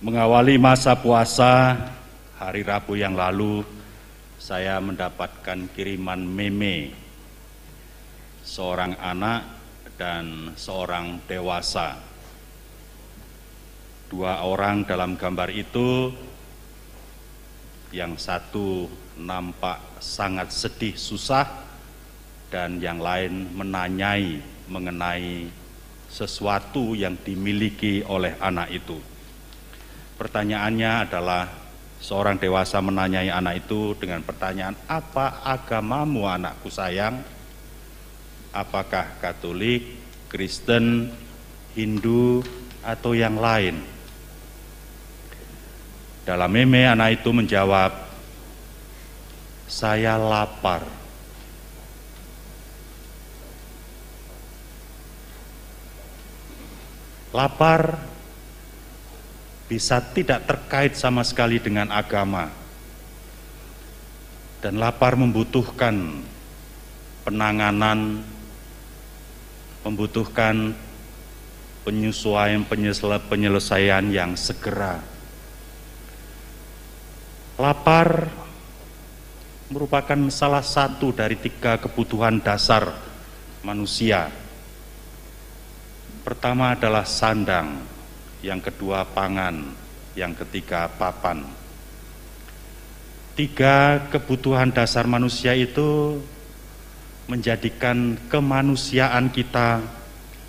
Mengawali masa puasa hari Rabu yang lalu, saya mendapatkan kiriman meme seorang anak dan seorang dewasa. Dua orang dalam gambar itu, yang satu nampak sangat sedih susah dan yang lain menanyai mengenai sesuatu yang dimiliki oleh anak itu. Pertanyaannya adalah, seorang dewasa menanyai anak itu dengan pertanyaan, "Apa agamamu anakku sayang? Apakah Katolik, Kristen, Hindu, atau yang lain?" Dalam meme anak itu menjawab, "Saya lapar." Lapar bisa tidak terkait sama sekali dengan agama, dan lapar membutuhkan penanganan, membutuhkan penyelesaian yang segera. Lapar merupakan salah satu dari 3 kebutuhan dasar manusia. Pertama adalah sandang, yang kedua pangan, yang ketiga papan. 3 kebutuhan dasar manusia itu menjadikan kemanusiaan kita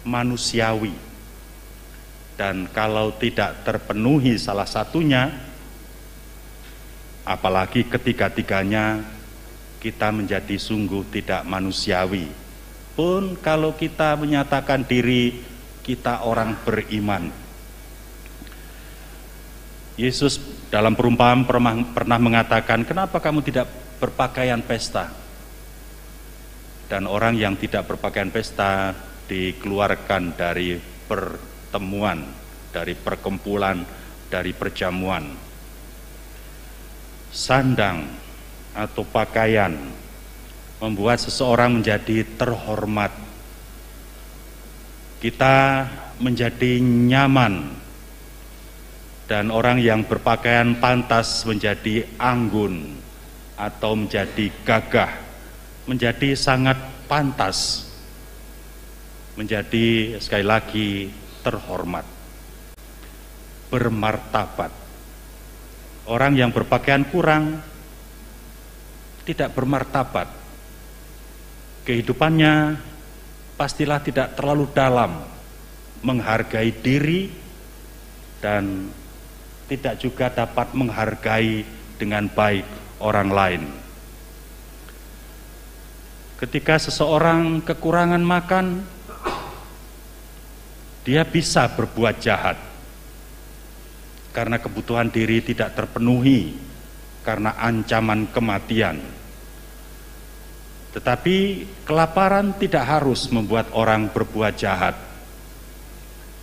manusiawi. Dan kalau tidak terpenuhi salah satunya, apalagi ketiga-tiganya, kita menjadi sungguh tidak manusiawi. Pun kalau kita menyatakan diri kita orang beriman. Yesus dalam perumpamaan pernah mengatakan, "Kenapa kamu tidak berpakaian pesta?" Dan orang yang tidak berpakaian pesta dikeluarkan dari pertemuan, dari perkumpulan, dari perjamuan. Sandang atau pakaian membuat seseorang menjadi terhormat. Kita menjadi nyaman. Dan orang yang berpakaian pantas menjadi anggun atau menjadi gagah, menjadi sangat pantas, menjadi sekali lagi terhormat, bermartabat. Orang yang berpakaian kurang tidak bermartabat. Kehidupannya pastilah tidak terlalu dalam, menghargai diri, dan tidak juga dapat menghargai dengan baik orang lain. Ketika seseorang kekurangan makan, dia bisa berbuat jahat karena kebutuhan diri tidak terpenuhi, karena ancaman kematian. Tetapi kelaparan tidak harus membuat orang berbuat jahat.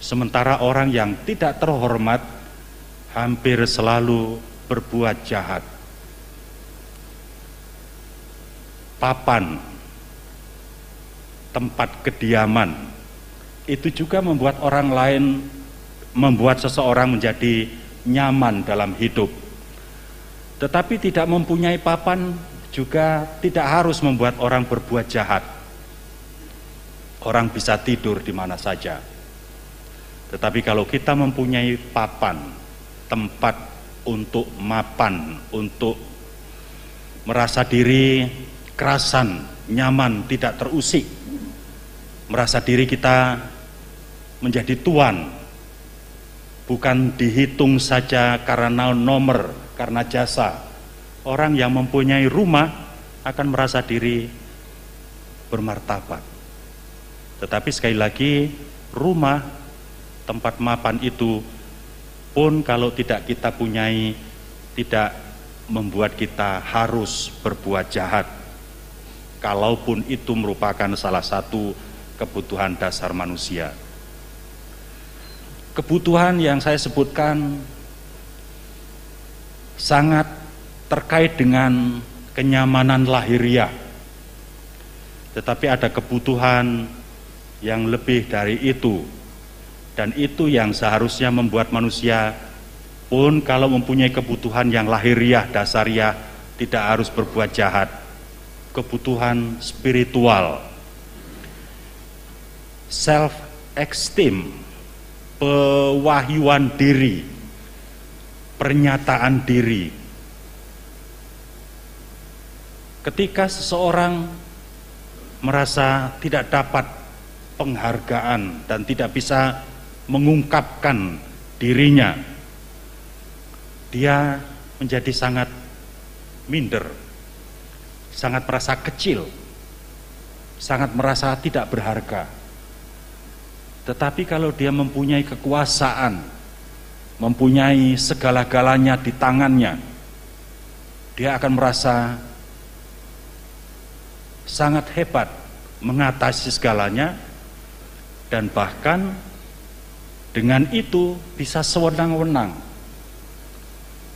Sementara orang yang tidak terhormat hampir selalu berbuat jahat. Papan, tempat kediaman, itu juga membuat orang lain, membuat seseorang menjadi nyaman dalam hidup. Tetapi tidak mempunyai papan juga tidak harus membuat orang berbuat jahat. Orang bisa tidur di mana saja. Tetapi kalau kita mempunyai papan, tempat untuk mapan, untuk merasa diri kerasan, nyaman, tidak terusik, merasa diri kita menjadi tuan, bukan dihitung saja karena nomor, karena jasa. Orang yang mempunyai rumah akan merasa diri bermartabat. Tetapi sekali lagi, rumah, tempat mapan itu pun kalau tidak kita punyai, tidak membuat kita harus berbuat jahat, kalaupun itu merupakan salah satu kebutuhan dasar manusia. Kebutuhan yang saya sebutkan sangat terkait dengan kenyamanan lahiriah, tetapi ada kebutuhan yang lebih dari itu, dan itu yang seharusnya membuat manusia pun kalau mempunyai kebutuhan yang lahiriah, dasariah, tidak harus berbuat jahat. Kebutuhan spiritual, self-esteem, pewahyuan diri, pernyataan diri. Ketika seseorang merasa tidak dapat penghargaan dan tidak bisa mengungkapkan dirinya, dia menjadi sangat minder, sangat merasa kecil, sangat merasa tidak berharga. Tetapi kalau dia mempunyai kekuasaan, mempunyai segala-galanya di tangannya, dia akan merasa sangat hebat mengatasi segalanya, dan bahkan dengan itu bisa sewenang-wenang.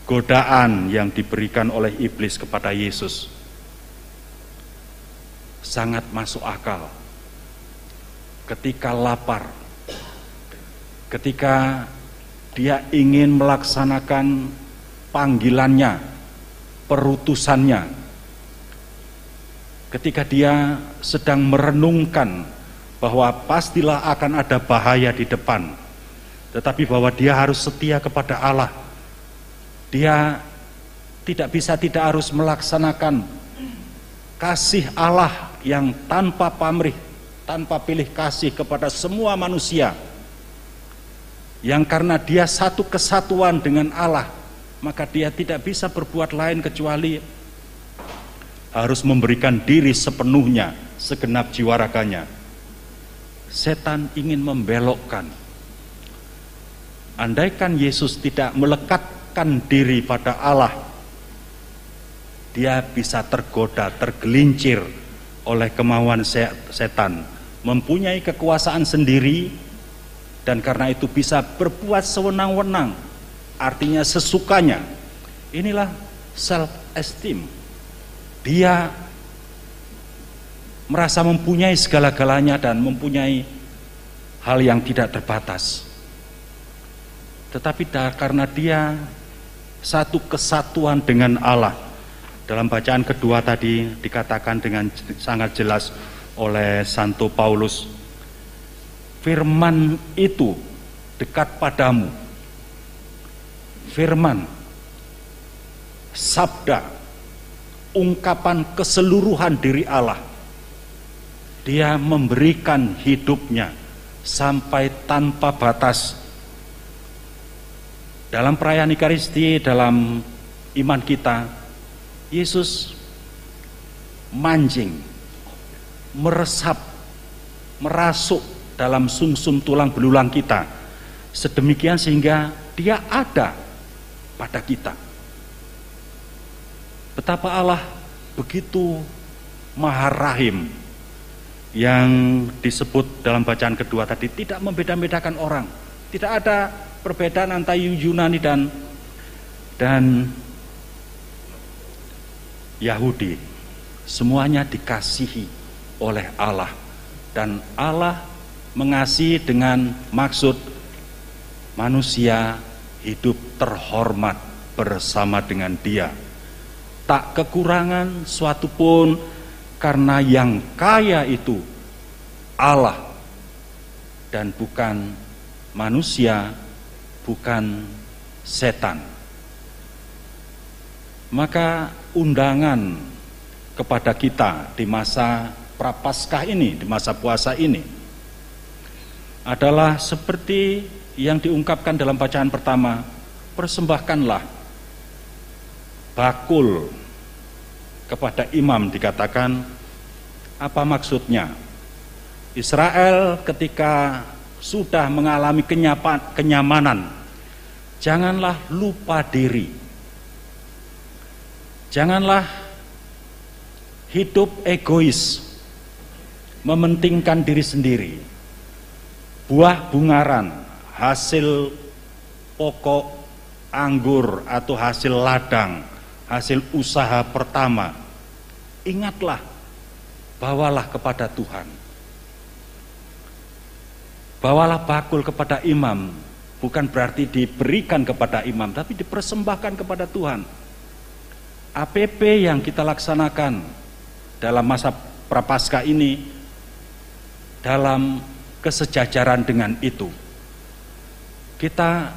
Godaan yang diberikan oleh iblis kepada Yesus sangat masuk akal. Ketika lapar, ketika dia ingin melaksanakan panggilannya, perutusannya, ketika dia sedang merenungkan bahwa pastilah akan ada bahaya di depan, tetapi bahwa dia harus setia kepada Allah, dia tidak harus melaksanakan kasih Allah yang tanpa pamrih, tanpa pilih kasih kepada semua manusia, yang karena dia satu kesatuan dengan Allah, maka dia tidak bisa berbuat lain kecuali harus memberikan diri sepenuhnya, segenap jiwa raganya. Setan ingin membelokkan. Andaikan Yesus tidak melekatkan diri pada Allah, dia bisa tergoda, tergelincir oleh kemauan setan, mempunyai kekuasaan sendiri, dan karena itu bisa berbuat sewenang-wenang, artinya sesukanya. Inilah self-esteem. Dia merasa mempunyai segala-galanya dan mempunyai hal yang tidak terbatas. Tetapi karena dia satu kesatuan dengan Allah, dalam bacaan kedua tadi dikatakan dengan sangat jelas oleh Santo Paulus, firman itu dekat padamu. Firman, sabda, ungkapan keseluruhan diri Allah. Dia memberikan hidupnya sampai tanpa batas. Dalam perayaan Ekaristi, dalam iman kita, Yesus mancing, meresap, merasuk dalam sumsum tulang belulang kita, sedemikian sehingga dia ada pada kita. Betapa Allah begitu Maha Rahim, yang disebut dalam bacaan kedua tadi, tidak membeda-bedakan orang. Tidak ada perbedaan antara Yunani dan Yahudi. Semuanya dikasihi oleh Allah, dan Allah mengasihi dengan maksud manusia hidup terhormat bersama dengan Dia. Tak kekurangan suatu pun, karena yang kaya itu Allah dan bukan manusia, bukan setan. Maka undangan kepada kita di masa Prapaskah ini, di masa puasa ini, adalah seperti yang diungkapkan dalam bacaan pertama, persembahkanlah bakul kepada imam. Dikatakan, apa maksudnya? Israel ketika sudah mengalami kenyamanan, janganlah lupa diri, janganlah hidup egois, mementingkan diri sendiri. Buah bungaran, hasil pokok anggur atau hasil ladang, hasil usaha pertama, ingatlah, bawalah kepada Tuhan. Bawalah bakul kepada imam, bukan berarti diberikan kepada imam, tapi dipersembahkan kepada Tuhan. APP yang kita laksanakan dalam masa Prapaskah ini dalam kesejajaran dengan itu. Kita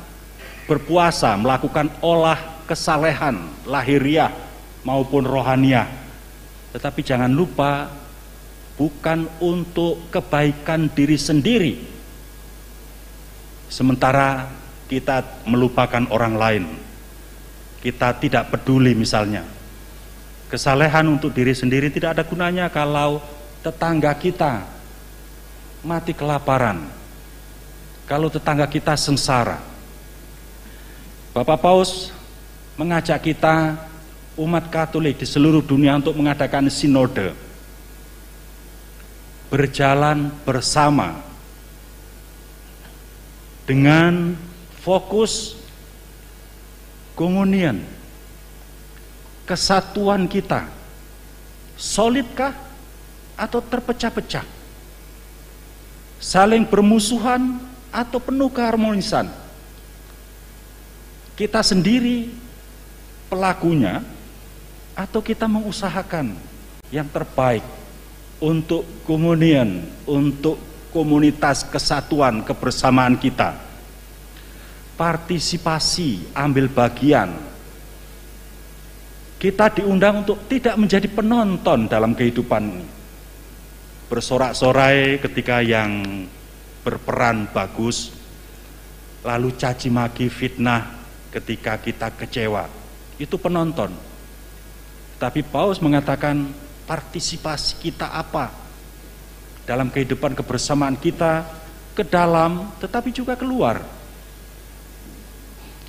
berpuasa melakukan olah kesalehan lahiriah maupun rohaniah. Tetapi jangan lupa, bukan untuk kebaikan diri sendiri, sementara kita melupakan orang lain. Kita tidak peduli misalnya. Kesalehan untuk diri sendiri tidak ada gunanya kalau tetangga kita mati kelaparan, kalau tetangga kita sengsara. Bapak Paus mengajak kita umat Katolik di seluruh dunia untuk mengadakan sinode, berjalan bersama dengan fokus komunion, kesatuan kita solidkah atau terpecah-pecah, saling bermusuhan atau penuh keharmonisan. Kita sendiri pelakunya atau kita mengusahakan yang terbaik untuk komunion, untuk komunitas kesatuan kebersamaan kita. Partisipasi, ambil bagian. Kita diundang untuk tidak menjadi penonton dalam kehidupan ini. Bersorak-sorai ketika yang berperan bagus, lalu caci maki fitnah ketika kita kecewa. Itu penonton. Tapi Paus mengatakan partisipasi kita apa dalam kehidupan kebersamaan kita, ke dalam tetapi juga keluar.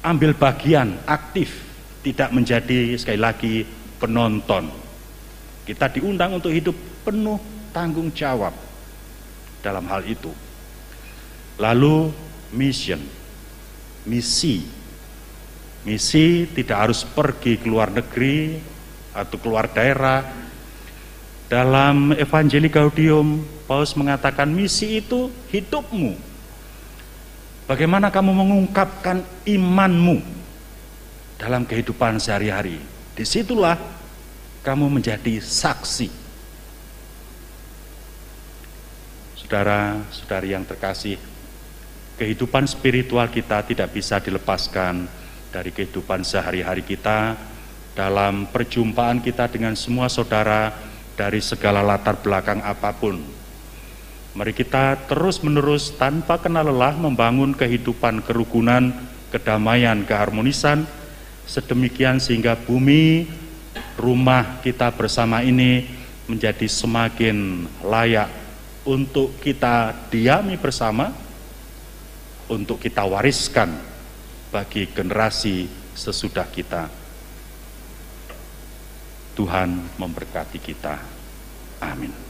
Ambil bagian, aktif, tidak menjadi sekali lagi penonton. Kita diundang untuk hidup penuh tanggung jawab dalam hal itu. Lalu misi. Misi tidak harus pergi ke luar negeri atau keluar daerah. Dalam Evangelii Gaudium, Paus mengatakan misi itu hidupmu. Bagaimana kamu mengungkapkan imanmu dalam kehidupan sehari-hari. Disitulah kamu menjadi saksi. Saudara-saudari yang terkasih, kehidupan spiritual kita tidak bisa dilepaskan dari kehidupan sehari-hari kita, dalam perjumpaan kita dengan semua saudara dari segala latar belakang apapun. Mari kita terus-menerus tanpa kenal lelah membangun kehidupan kerukunan, kedamaian, keharmonisan, sedemikian sehingga bumi, rumah kita bersama ini menjadi semakin layak untuk kita diami bersama, untuk kita wariskan bagi generasi sesudah kita. Tuhan memberkati kita. Amin.